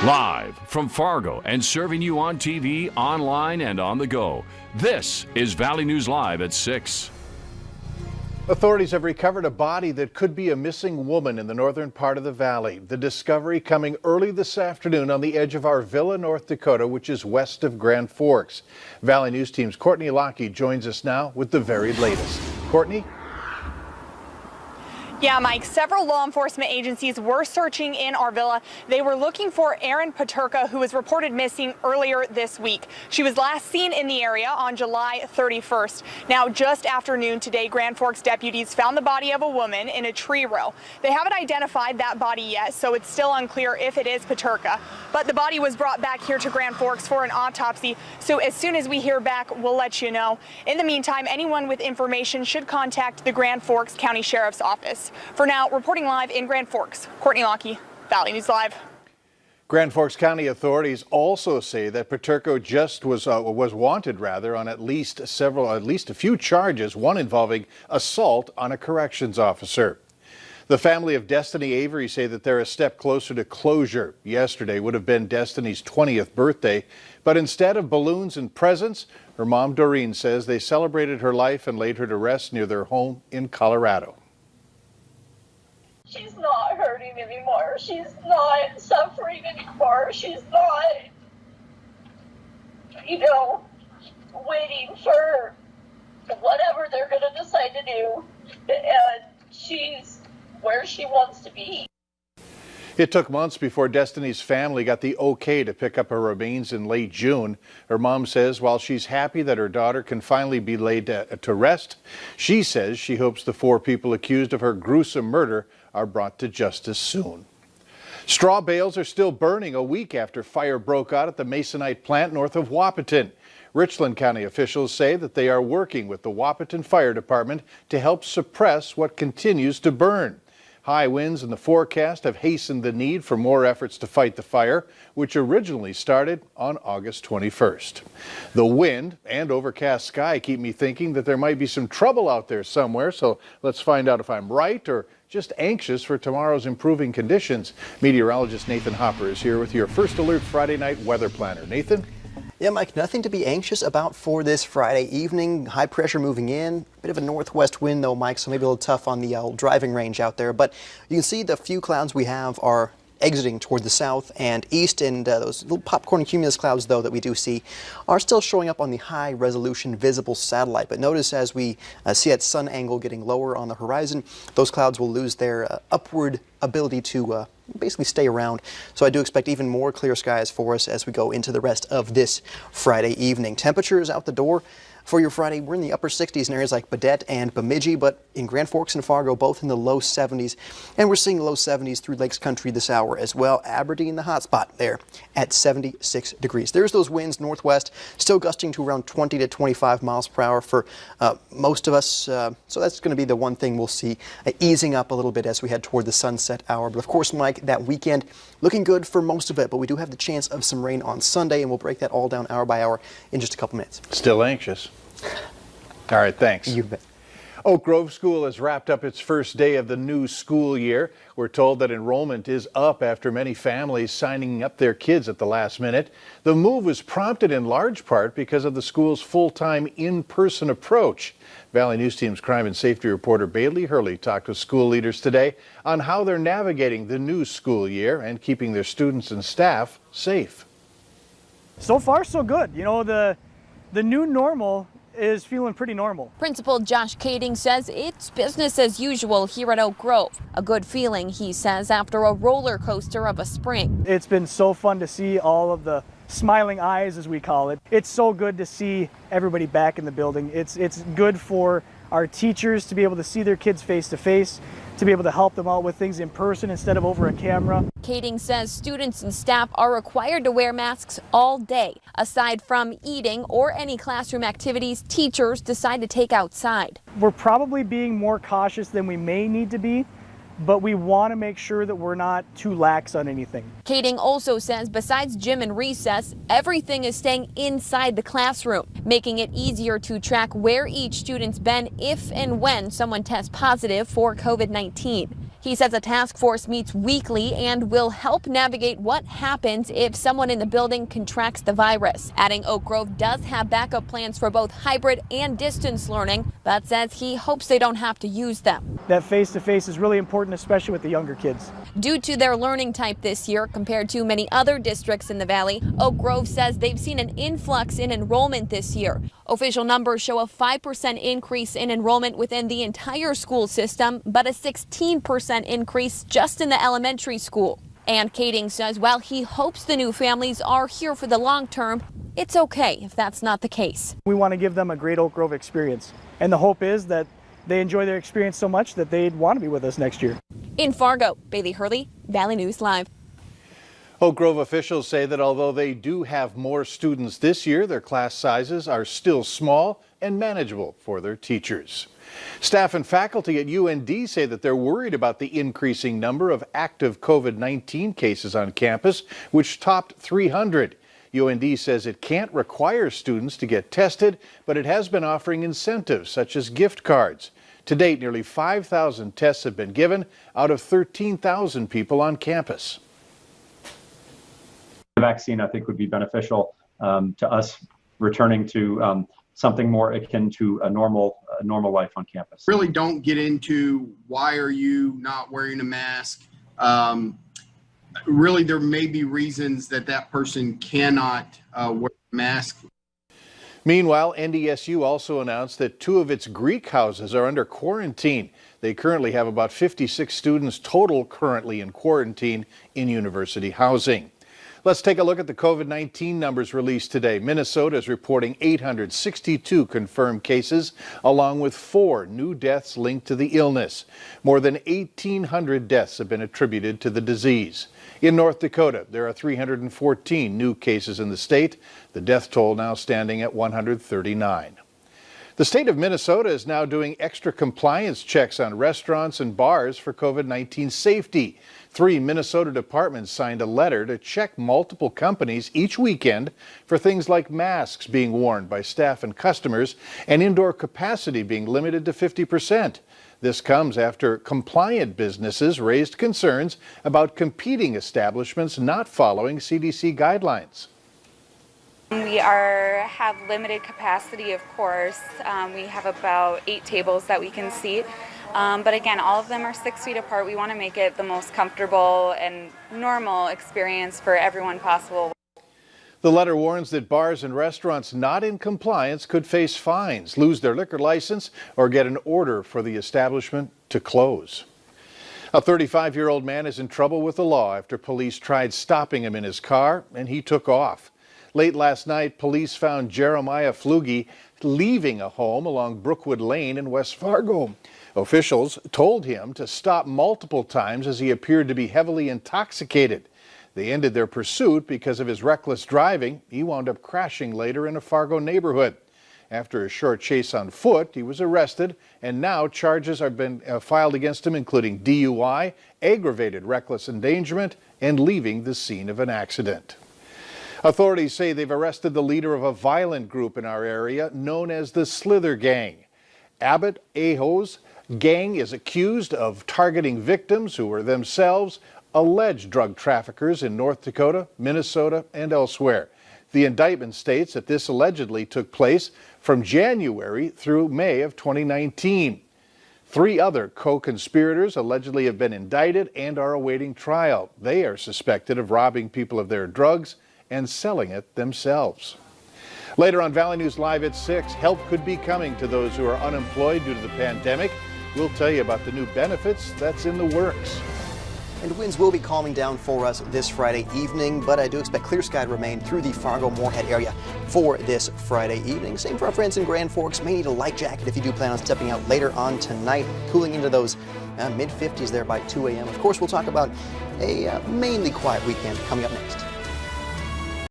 Live from Fargo and serving you on TV, online, and on the go. This is Valley News Live at 6. Authorities have recovered a body that could be a missing woman in the northern part of the valley. The discovery coming early this afternoon on the edge of Arvilla, North Dakota, which is west of Grand Forks. Valley News Team's Courtney Lockey joins us now with the very latest. Courtney? Yeah, Mike, several law enforcement agencies were searching in Arvilla. They were looking for Erin Peterka, who was reported missing earlier this week. She was last seen in the area on July 31st. Now, just after noon today, Grand Forks deputies found the body of a woman in a tree row. They haven't identified that body yet, so it's still unclear if it is Peterka. But the body was brought back here to Grand Forks for an autopsy, so as soon as we hear back, we'll let you know. In the meantime, anyone with information should contact the Grand Forks County Sheriff's Office. For now, reporting live in Grand Forks, Courtney Lockey, Valley News Live. Grand Forks County authorities also say that Peterka just was wanted on at least a few charges, one involving assault on a corrections officer. The family of Destiny Avery say that they're a step closer to closure. Yesterday would have been Destiny's 20th birthday, but instead of balloons and presents, her mom Doreen says they celebrated her life and laid her to rest near their home in Colorado. She's not hurting anymore. She's not suffering anymore. She's not, waiting for whatever they're going to decide to do. And she's where she wants to be. It took months before Destiny's family got the okay to pick up her remains in late June. Her mom says while she's happy that her daughter can finally be laid to rest, she says she hopes the 4 people accused of her gruesome murder are brought to justice soon. Straw bales are still burning a week after fire broke out at the Masonite plant north of Wahpeton. Richland County officials say that they are working with the Wahpeton Fire Department to help suppress what continues to burn. High winds in the forecast have hastened the need for more efforts to fight the fire, which originally started on August 21st. The wind and overcast sky keep me thinking that there might be some trouble out there somewhere, so let's find out if I'm right or just anxious for tomorrow's improving conditions. Meteorologist Nathan Hopper is here with your First Alert Friday night weather planner. Nathan? Yeah, Mike, nothing to be anxious about for this Friday evening. High pressure moving in. Bit of a northwest wind, though, Mike, so maybe a little tough on the driving range out there. But you can see the few clouds we have are exiting toward the south and east, and those little popcorn cumulus clouds, though, that we do see are still showing up on the high-resolution visible satellite. But notice as we see that sun angle getting lower on the horizon, those clouds will lose their upward ability to basically stay around. So I do expect even more clear skies for us as we go into the rest of this Friday evening. Temperatures out the door for your Friday, we're in the upper 60s in areas like Baudette and Bemidji, but in Grand Forks and Fargo, both in the low 70s. And we're seeing low 70s through Lakes Country this hour as well. Aberdeen, the hot spot there at 76 degrees. There's those winds northwest, still gusting to around 20 to 25 miles per hour for most of us. So that's going to be the one thing we'll see easing up a little bit as we head toward the sunset hour. But of course, Mike, that weekend looking good for most of it, but we do have the chance of some rain on Sunday, and we'll break that all down hour by hour in just a couple minutes. Still anxious. All right, thanks. You bet. Oak Grove School has wrapped up its first day of the new school year. We're told that enrollment is up after many families signing up their kids at the last minute. The move was prompted in large part because of the school's full-time in-person approach. Valley News Team's crime and safety reporter Bailey Hurley talked with school leaders today on how they're navigating the new school year and keeping their students and staff safe. So far, so good. You know, the new normal is feeling pretty normal. Principal Josh Kading says it's business as usual here at Oak Grove. A good feeling, he says, after a roller coaster of a spring. It's been so fun to see all of the smiling eyes, as we call it. It's so good to see everybody back in the building. It's good for our teachers to be able to see their kids face to face, to be able to help them out with things in person instead of over a camera. Kading says students and staff are required to wear masks all day. Aside from eating or any classroom activities teachers decide to take outside. We're probably being more cautious than we may need to be, but we want to make sure that we're not too lax on anything. Kading also says besides gym and recess, everything is staying inside the classroom, making it easier to track where each student's been if and when someone tests positive for COVID-19. He says a task force meets weekly and will help navigate what happens if someone in the building contracts the virus. Adding Oak Grove does have backup plans for both hybrid and distance learning, but says he hopes they don't have to use them. That face-to-face is really important, especially with the younger kids. Due to their learning type this year compared to many other districts in the valley, Oak Grove says they've seen an influx in enrollment this year. Official numbers show a 5% increase in enrollment within the entire school system, but a 16% increase just in the elementary school. And Kading says while he hopes the new families are here for the long term, it's okay if that's not the case. We want to give them a great Oak Grove experience, and the hope is that they enjoy their experience so much that they'd want to be with us next year. In Fargo, Bailey Hurley, Valley News Live. Oak Grove officials say that although they do have more students this year, their class sizes are still small and manageable for their teachers. Staff and faculty at UND say that they're worried about the increasing number of active COVID-19 cases on campus, which topped 300. UND says it can't require students to get tested, but it has been offering incentives such as gift cards. To date, nearly 5,000 tests have been given out of 13,000 people on campus. The vaccine, I think, would be beneficial to us returning to something more akin to a normal life on campus. Really don't get into why are you not wearing a mask. Really, there may be reasons that person cannot wear a mask. Meanwhile, NDSU also announced that 2 of its Greek houses are under quarantine. They currently have about 56 students total currently in quarantine in university housing. Let's take a look at the COVID-19 numbers released today. Minnesota is reporting 862 confirmed cases, along with 4 new deaths linked to the illness. More than 1,800 deaths have been attributed to the disease. In North Dakota, there are 314 new cases in the state, the death toll now standing at 139. The state of Minnesota is now doing extra compliance checks on restaurants and bars for COVID-19 safety. 3 Minnesota departments signed a letter to check multiple companies each weekend for things like masks being worn by staff and customers and indoor capacity being limited to 50%. This comes after compliant businesses raised concerns about competing establishments not following CDC guidelines. We have limited capacity, of course. We have about 8 tables that we can seat. But again, all of them are 6 feet apart. We want to make it the most comfortable and normal experience for everyone possible. The letter warns that bars and restaurants not in compliance could face fines, lose their liquor license, or get an order for the establishment to close. A 35-year-old man is in trouble with the law after police tried stopping him in his car and he took off. Late last night, police found Jeremiah Flugie leaving a home along Brookwood Lane in West Fargo. Officials told him to stop multiple times as he appeared to be heavily intoxicated. They ended their pursuit because of his reckless driving. He wound up crashing later in a Fargo neighborhood. After a short chase on foot, he was arrested, and now charges have been filed against him, including DUI, aggravated reckless endangerment, and leaving the scene of an accident. Authorities say they've arrested the leader of a violent group in our area known as the Slither Gang. Abbott Aho's gang is accused of targeting victims who were themselves alleged drug traffickers in North Dakota, Minnesota, and elsewhere. The indictment states that this allegedly took place from January through May of 2019. 3 other co-conspirators allegedly have been indicted and are awaiting trial. They are suspected of robbing people of their drugs and selling it themselves. Later on Valley News Live at 6, help could be coming to those who are unemployed due to the pandemic. We'll tell you about the new benefits that's in the works. And winds will be calming down for us this Friday evening, but I do expect clear sky to remain through the Fargo-Moorhead area for this Friday evening. Same for our friends in Grand Forks. May need a light jacket if you do plan on stepping out later on tonight, cooling into those mid-50s there by 2 a.m. Of course, we'll talk about a mainly quiet weekend coming up next.